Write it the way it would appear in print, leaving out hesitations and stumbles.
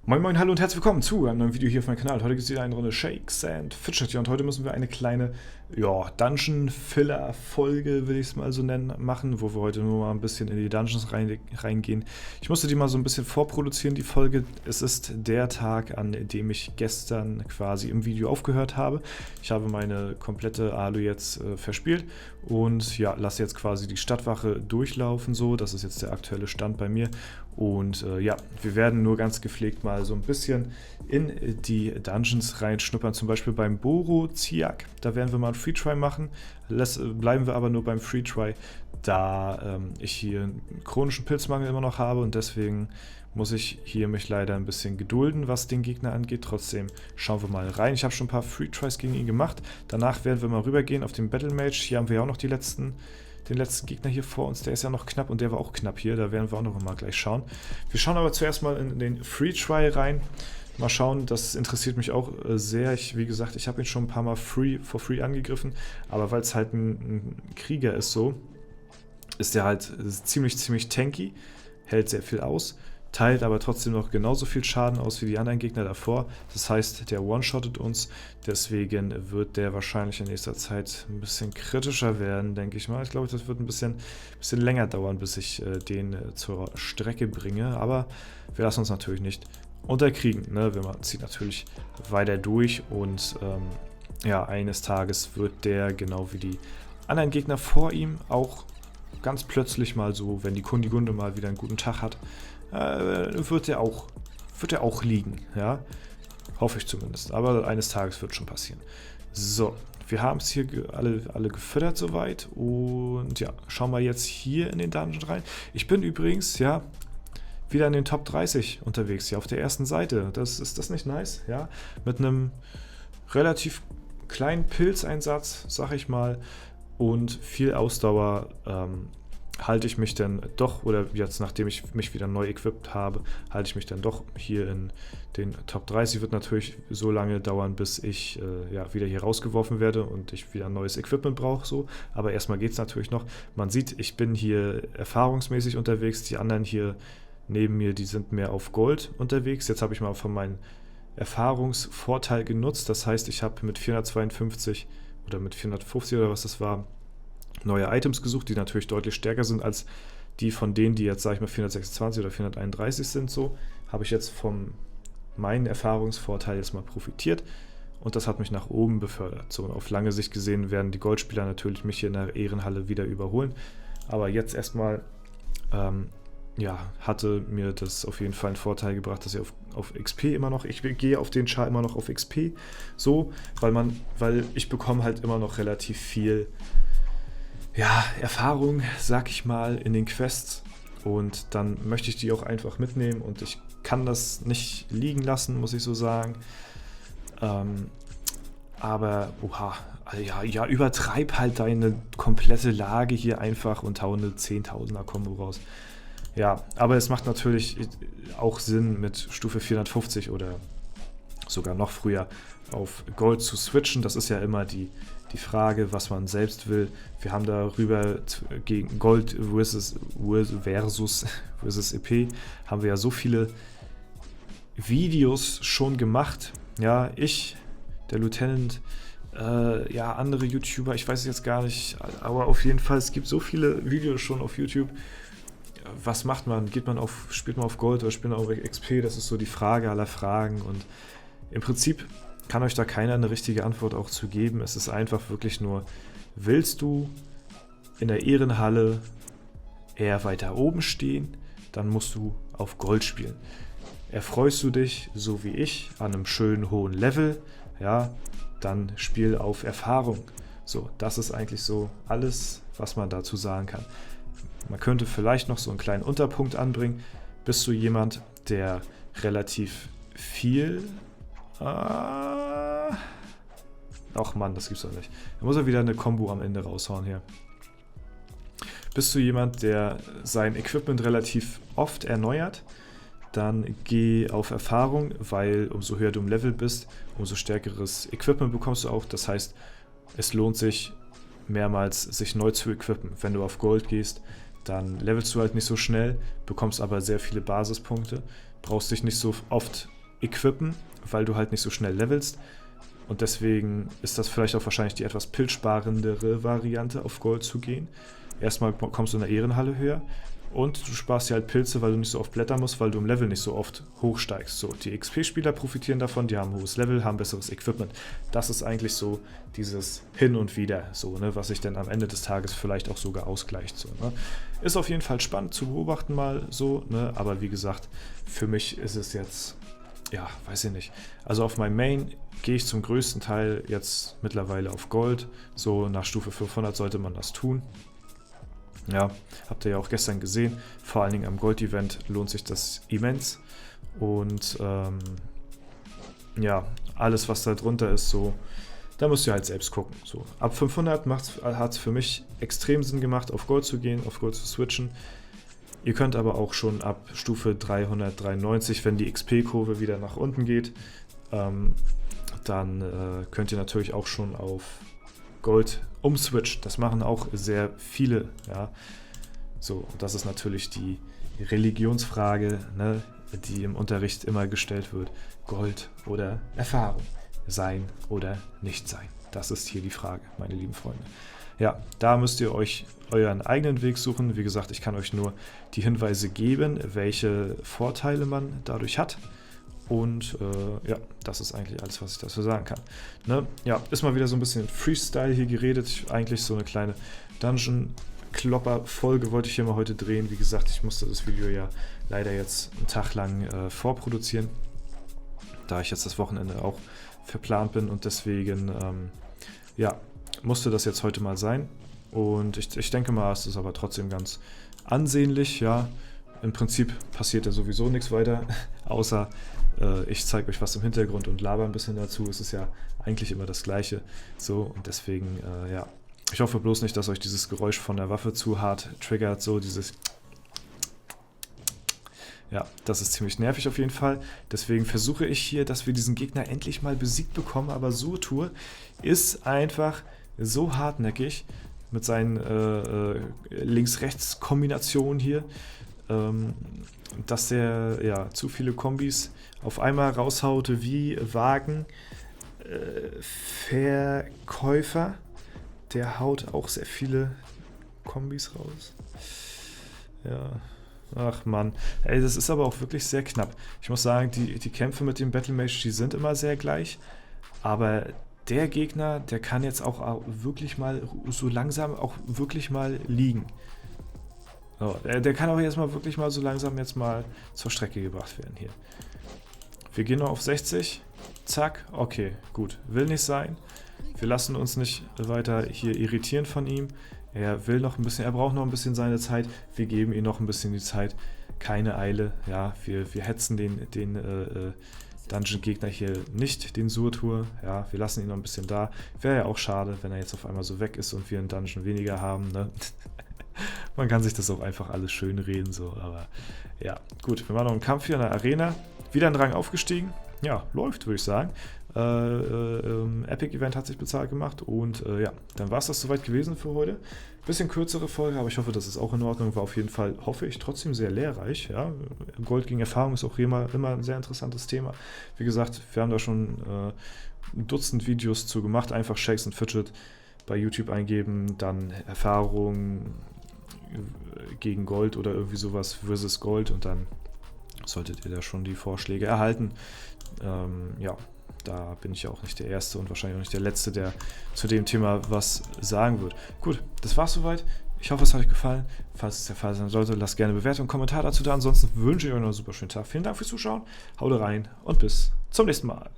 Moin Moin, hallo und herzlich willkommen zu einem neuen Video hier auf meinem Kanal. Heute gibt es wieder eine Runde Shakes and Fidget und heute müssen wir eine kleine Dungeon-Filler-Folge, will ich es mal so nennen, machen, wo wir heute nur mal ein bisschen in die Dungeons reingehen. Ich musste die mal so ein bisschen vorproduzieren, die Folge. Es ist der Tag, an dem ich gestern quasi im Video aufgehört habe. Ich habe meine komplette Alu jetzt verspielt und ja, lasse jetzt quasi die Stadtwache durchlaufen so. Das ist jetzt der aktuelle Stand bei mir. Und ja, wir werden nur ganz gepflegt mal so ein bisschen in die Dungeons reinschnuppern, zum Beispiel beim Boro-Ziak. Da werden wir mal einen Free-Try machen. Bleiben wir aber nur beim Free-Try, da ich hier einen chronischen Pilzmangel immer noch habe und deswegen muss ich hier mich leider ein bisschen gedulden, was den Gegner angeht. Trotzdem schauen wir mal rein. Ich habe schon ein paar Free-Tries gegen ihn gemacht. Danach werden wir mal rübergehen auf den Battle Mage. Hier haben wir ja auch noch den letzten Gegner hier vor uns, der ist ja noch knapp und der war auch knapp hier, da werden wir auch noch mal gleich schauen. Wir schauen aber zuerst mal in den Free Try rein. Mal schauen, das interessiert mich auch sehr. Wie gesagt, ich habe ihn schon ein paar Mal for free angegriffen, aber weil es halt ein Krieger ist so, ist der halt ziemlich tanky, hält sehr viel aus, teilt aber trotzdem noch genauso viel Schaden aus wie die anderen Gegner davor. Das heißt, der one-shottet uns, deswegen wird der wahrscheinlich in nächster Zeit ein bisschen kritischer werden, denke ich mal. Ich glaube, das wird ein bisschen länger dauern, bis ich den zur Strecke bringe, aber wir lassen uns natürlich nicht unterkriegen, ne? Wir ziehen natürlich weiter durch und ja, eines Tages wird der, genau wie die anderen Gegner vor ihm, auch ganz plötzlich mal so, wenn die Kundigunde mal wieder einen guten Tag hat, wird er auch liegen, ja, hoffe ich zumindest, aber eines Tages wird schon passieren. So, wir haben es hier alle gefüttert soweit und ja, schauen wir jetzt hier in den Dungeon rein. Ich bin übrigens, ja, wieder in den Top 30 unterwegs, hier auf der ersten Seite. Ist das nicht nice, ja, mit einem relativ kleinen Pilzeinsatz, sag ich mal, und viel Ausdauer, halte ich mich dann doch, oder jetzt nachdem ich mich wieder neu equipped habe, halte ich mich dann doch hier in den Top 30. Wird natürlich so lange dauern, bis ich ja, wieder hier rausgeworfen werde und ich wieder ein neues Equipment brauche. So. Aber erstmal geht es natürlich noch. Man sieht, ich bin hier erfahrungsmäßig unterwegs. Die anderen hier neben mir, die sind mehr auf Gold unterwegs. Jetzt habe ich mal von meinem Erfahrungsvorteil genutzt. Das heißt, ich habe mit 452 oder mit 450 oder was das war, neue Items gesucht, die natürlich deutlich stärker sind als die von denen, die jetzt, sage ich mal, 426 oder 431 sind. So habe ich jetzt von meinem Erfahrungsvorteil jetzt mal profitiert und das hat mich nach oben befördert. So, auf lange Sicht gesehen werden die Goldspieler natürlich mich hier in der Ehrenhalle wieder überholen, aber jetzt erstmal ja, hatte mir das auf jeden Fall einen Vorteil gebracht, dass ich auf XP immer noch, ich gehe auf den Char immer noch auf XP, so, weil ich bekomme halt immer noch relativ viel, ja, Erfahrung, sag ich mal, in den Quests und dann möchte ich die auch einfach mitnehmen und ich kann das nicht liegen lassen, muss ich so sagen. Aber, oha, ja, übertreib halt deine komplette Lage hier einfach und hau eine 10.000er-Kombo raus. Ja, aber es macht natürlich auch Sinn, mit Stufe 450 oder sogar noch früher auf Gold zu switchen. Das ist ja immer die Frage, was man selbst will. Wir haben darüber gegen Gold versus EP haben wir ja so viele Videos schon gemacht. Ja, der Lieutenant, ja, andere YouTuber, ich weiß es jetzt gar nicht, aber auf jeden Fall, es gibt so viele Videos schon auf YouTube. Was macht man? Spielt man auf Gold oder spielt man auf XP? Das ist so die Frage aller Fragen und im Prinzip kann euch da keiner eine richtige Antwort auch zu geben. Es ist einfach wirklich nur, willst du in der Ehrenhalle eher weiter oben stehen, dann musst du auf Gold spielen. Erfreust du dich, so wie ich, an einem schönen hohen Level, ja, dann spiel auf Erfahrung. So, das ist eigentlich so alles, was man dazu sagen kann. Man könnte vielleicht noch so einen kleinen Unterpunkt anbringen. Bist du jemand, der relativ viel... Ach Mann, das gibt's doch nicht. Da muss er wieder eine Combo am Ende raushauen hier. Bist du jemand, der sein Equipment relativ oft erneuert, dann geh auf Erfahrung, weil umso höher du im Level bist, umso stärkeres Equipment bekommst du auch. Das heißt, es lohnt sich mehrmals, sich neu zu equippen. Wenn du auf Gold gehst, dann levelst du halt nicht so schnell, bekommst aber sehr viele Basispunkte, brauchst dich nicht so oft equippen, weil du halt nicht so schnell levelst. Und deswegen ist das vielleicht auch wahrscheinlich die etwas pilzsparendere Variante, auf Gold zu gehen. Erstmal kommst du in der Ehrenhalle höher und du sparst dir halt Pilze, weil du nicht so oft blättern musst, weil du im Level nicht so oft hochsteigst. So, die XP-Spieler profitieren davon, die haben ein hohes Level, haben besseres Equipment. Das ist eigentlich so dieses Hin und Wieder, so, ne, was sich dann am Ende des Tages vielleicht auch sogar ausgleicht. So, ne. Ist auf jeden Fall spannend zu beobachten mal so, ne, aber wie gesagt, für mich ist es jetzt, ja, weiß ich nicht. Also auf meinem Main gehe ich zum größten Teil jetzt mittlerweile auf Gold. So nach Stufe 500 sollte man das tun. Ja, habt ihr ja auch gestern gesehen. Vor allen Dingen am Gold-Event lohnt sich das immens. Und ja, alles was da drunter ist, so, da müsst ihr halt selbst gucken. So, ab 500 hat es für mich extrem Sinn gemacht, auf Gold zu gehen, auf Gold zu switchen. Ihr könnt aber auch schon ab Stufe 393, wenn die XP-Kurve wieder nach unten geht, dann könnt ihr natürlich auch schon auf Gold umswitchen. Das machen auch sehr viele. Ja. So, das ist natürlich die Religionsfrage, ne, die im Unterricht immer gestellt wird. Gold oder Erfahrung. Sein oder nicht sein. Das ist hier die Frage, meine lieben Freunde. Ja, da müsst ihr euch euren eigenen Weg suchen. Wie gesagt, ich kann euch nur die Hinweise geben, welche Vorteile man dadurch hat. Und ja, das ist eigentlich alles, was ich dazu sagen kann. Ne? Ja, ist mal wieder so ein bisschen Freestyle hier geredet. Eigentlich so eine kleine Dungeon-Klopper-Folge wollte ich hier mal heute drehen. Wie gesagt, ich musste das Video ja leider jetzt einen Tag lang vorproduzieren, da ich jetzt das Wochenende auch verplant bin und deswegen, ja, musste das jetzt heute mal sein. Und ich denke mal, es ist aber trotzdem ganz ansehnlich, ja. Im Prinzip passiert ja sowieso nichts weiter, außer ich zeige euch was im Hintergrund und laber ein bisschen dazu. Es ist ja eigentlich immer das Gleiche. So, und deswegen, ja, ich hoffe bloß nicht, dass euch dieses Geräusch von der Waffe zu hart triggert, so dieses... Ja, das ist ziemlich nervig auf jeden Fall. Deswegen versuche ich hier, dass wir diesen Gegner endlich mal besiegt bekommen. Aber Surtur ist einfach so hartnäckig mit seinen Links-Rechts-Kombinationen hier, dass er ja zu viele Kombis auf einmal raushaut wie Wagenverkäufer. Der haut auch sehr viele Kombis raus. Ja. Ach Mann, ey, das ist aber auch wirklich sehr knapp. Ich muss sagen, die Kämpfe mit dem Battle Mage, die sind immer sehr gleich, aber der Gegner, der kann jetzt auch wirklich mal so langsam auch wirklich mal liegen. So, der kann auch jetzt mal wirklich mal so langsam jetzt mal zur Strecke gebracht werden hier. Wir gehen noch auf 60. Zack, okay, gut. Will nicht sein. Wir lassen uns nicht weiter hier irritieren von ihm. Er will noch ein bisschen, er braucht noch ein bisschen seine Zeit. Wir geben ihm noch ein bisschen die Zeit. Keine Eile. Ja, wir hetzen den Dungeon-Gegner hier nicht, den Surtur. Ja, wir lassen ihn noch ein bisschen da. Wäre ja auch schade, wenn er jetzt auf einmal so weg ist und wir einen Dungeon weniger haben. Ne? Man kann sich das auch einfach alles schön reden, so. Aber ja, gut. Wir machen noch einen Kampf hier in der Arena. Wieder ein Rang aufgestiegen. Ja, läuft, würde ich sagen. Epic Event hat sich bezahlt gemacht und ja, dann war es das soweit gewesen für heute. Bisschen kürzere Folge, aber ich hoffe, das ist auch in Ordnung. War auf jeden Fall, hoffe ich, trotzdem sehr lehrreich. Ja? Gold gegen Erfahrung ist auch immer ein sehr interessantes Thema. Wie gesagt, wir haben da schon ein Dutzend Videos zu gemacht. Einfach Shakes and Fidget bei YouTube eingeben, dann Erfahrung gegen Gold oder irgendwie sowas versus Gold und dann solltet ihr da schon die Vorschläge erhalten. Ja, da bin ich ja auch nicht der Erste und wahrscheinlich auch nicht der Letzte, der zu dem Thema was sagen wird. Gut, das war's soweit. Ich hoffe, es hat euch gefallen. Falls es der Fall sein sollte, lasst gerne eine Bewertung und Kommentar dazu da. Ansonsten wünsche ich euch noch einen super schönen Tag. Vielen Dank fürs Zuschauen. Haut rein und bis zum nächsten Mal.